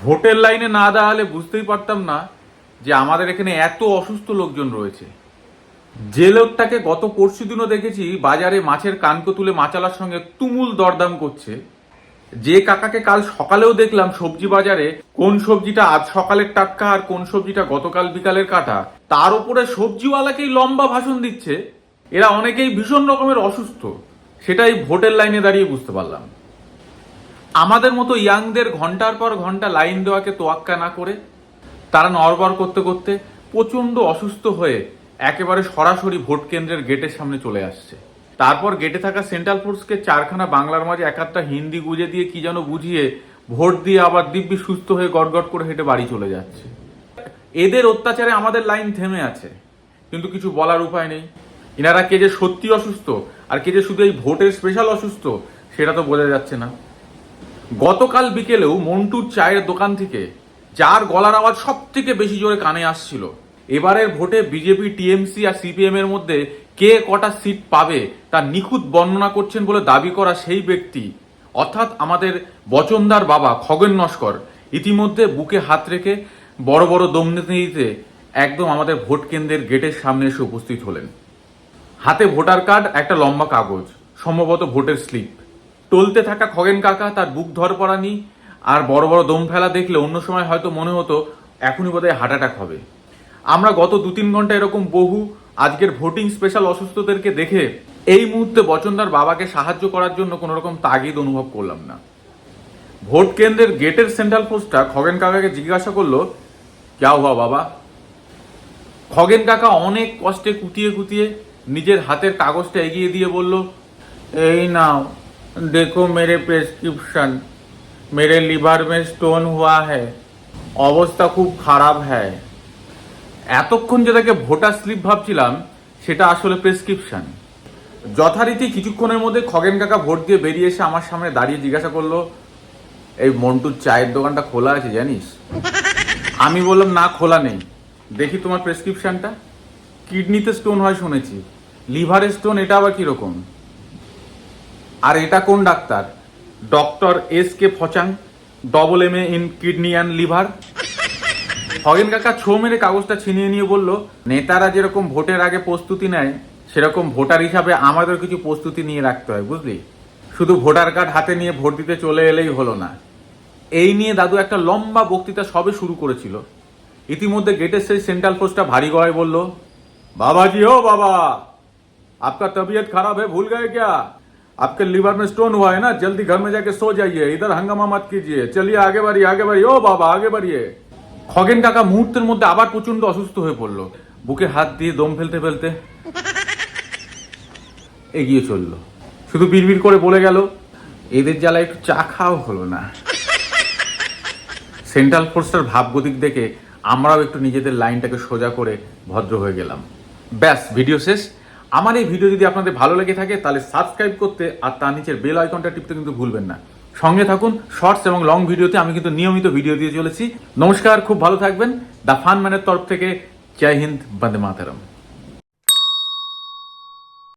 ভোটের লাইনে না দাঁড়ালে বুঝতেই পারতাম না যে আমাদের এখানে এত অসুস্থ লোকজন রয়েছে। যে লোকটাকে গত পরশুদিনও দেখেছি বাজারে মাছের কানকো তুলে মাচালার সঙ্গে তুমুল দরদাম করছে, যে কাকাকে কাল সকালেও দেখলাম সবজি বাজারে কোন সবজিটা আজ সকালের টাটকা আর কোন সবজিটা গতকাল বিকালের কাটা, তার উপরে সবজিওয়ালাকেই লম্বা ভাষণ দিচ্ছে, এরা অনেকেই ভীষণ রকমের অসুস্থ, সেটাই ভোটের লাইনে দাঁড়িয়ে বুঝতে পারলাম। আমাদের মতো ইয়াংদের ঘন্টার পর ঘন্টা লাইন দেওয়াকে তোয়াক্কা না করে তারা নড়বড় করতে করতে প্রচণ্ড অসুস্থ হয়ে একেবারে সরাসরি ভোট কেন্দ্রের গেটের সামনে চলে আসছে। তারপর গেটে থাকা সেন্ট্রাল ফোর্সকে চারখানা বাংলার মাঝে এক একটা হিন্দি গুজে দিয়ে কি যেন বুঝিয়ে ভোট দিয়ে আবার দিব্যি সুস্থ হয়ে গটগট করে হেঁটে বাড়ি চলে যাচ্ছে। এদের অত্যাচারে আমাদের লাইন থেমে আছে, কিন্তু কিছু বলার উপায় নেই। এনারা কে যে সত্যি অসুস্থ আর কে যে শুধু এই ভোটের স্পেশাল অসুস্থ সেটা তো বোঝা যাচ্ছে না। গতকাল বিকেলেও মন্টুর চায়ের দোকান থেকে যার গলার আওয়াজ সব থেকে বেশি জোরে কানে আসছিল, এবারের ভোটে বিজেপি, টিএমসি আর সিপিএম এর মধ্যে কে কটা সিট পাবে তার নিখুঁত বর্ণনা করছেন বলে দাবি করা সেই ব্যক্তি অর্থাৎ আমাদের বচনদার বাবা খগেন নস্কর ইতিমধ্যে বুকে হাত রেখে বড় বড় দম নিতে নিতে একদম আমাদের ভোট কেন্দ্রের গেটের সামনে এসে উপস্থিত হলেন। হাতে ভোটার কার্ড, একটা লম্বা কাগজ, সম্ভবত ভোটের স্লিপ। টলতে থাকা খগেন কাকা তার বুক ধরপড়ানি আর বড় বড় দম ফেলা দেখলে অন্য সময় হয়তো মনে হতো এখনই বোধহয় হার্ট অ্যাটাক হবে। আমরা গত 2-3 ঘন্টা এরকম বহু আজকের ভোটিং স্পেশাল অসুস্থদেরকে দেখে এই মুহূর্তে বচনদার বাবাকে সাহায্য করার জন্য কোনো রকম তাগিদ অনুভব করলাম না। ভোট কেন্দ্রের গেটের সেন্ট্রাল পোস্টটা খগেন কাকাকে জিজ্ঞাসা করলো, ক্যা হুয়া বাবা? খগেন কাকা অনেক কষ্টে কুতিয়ে কুতিয়ে নিজের হাতের কাগজটা এগিয়ে দিয়ে বলল, এই নাও দেখো মেরে প্রেসক্রিপশন, মেরে লিভার মে স্টোন হুয়া হ্যায়, অবস্থা খুব খারাপ হ্যায়। এতক্ষণ যেটাকে ভোটার স্লিপ ভাবছিলাম সেটা আসলে প্রেসক্রিপশন। যথারীতি কিছুক্ষণের মধ্যে খগেন কাকা ভোট দিয়ে বেরিয়ে এসে আমার সামনে দাঁড়িয়ে জিজ্ঞাসা করলো, এই মন্টুর চায়ের দোকানটা খোলা আছে জানিস? আমি বললাম, না খোলা নেই। দেখি তোমার প্রেসক্রিপশনটা। কিডনিতে স্টোন হয় শুনেছি, লিভারে স্টোন এটা আবার কিরকম? আর এটা কোন ডাক্তার? ডক্টর এস.কে ফচাং, AA in kidney and liver. Khagen কাকা ছো মেরে কাগজটা ছিনিয়ে নিয়ে বলল, নেতারা যেরকম ভোটের আগে প্রস্তুতি নেয় সেরকম ভোটার হিসাবে আমাদের কিছু প্রস্তুতি নিয়ে রাখতে হয়, বুঝলি? শুধু ভোটার কার্ড হাতে নিয়ে ভোট দিতে চলে এলেই হলো না। এই নিয়ে দাদু একটা লম্বা বক্তৃতা সবে শুরু করেছিল। ইতিমধ্যে গেটের সেই সেন্ট্রাল পোস্টটা ভারী গলায় বলল, বাবাজি ও বাবা, आपका तबीयत खराब है, भूल गए क्या? आपके लिवर में स्टोन हुआ है ना, जल्दी घर में जाके सो जाइए, इधर हंगामा मत कीजिए, चलिए आगे बढ़िए ओ बाबा आगे बढ़िए। খগেন কাকা মুহূর্তের মধ্যে আবার প্রচন্ড অসুস্থ হয়ে পড়লো, বুকে হাত দিয়ে দম ফেলতে ফেলতে এগিয়ে চললো। শুধু বিড়বিড় করে বলে গেল, এদের জ্বালা একটু চা খাওয়া হলো না। সেন্ট্রাল ফোর্সটার ভাবগতিক দেখে আমরাও একটু নিজেদের লাইনটাকে সোজা করে ভদ্র হয়ে গেলাম। ব্যাস, ভিডিও শেষ। আমার এই ভিডিও যদি আপনাদের ভালো লেগে থাকে তাহলে সাবস্ক্রাইব করতে আর তার নিচের বেল আইকনটা টিপতে কিন্তু ভুলবেন না। সঙ্গে থাকুন, শর্টস এবং লং ভিডিওতে আমি কিন্তু নিয়মিত ভিডিও দিয়ে চলেছি। নমস্কার, খুব ভালো থাকবেন। দ্য ফান ম্যানের তরফ থেকে জয় হিন্দ, বন্দে মাতরম।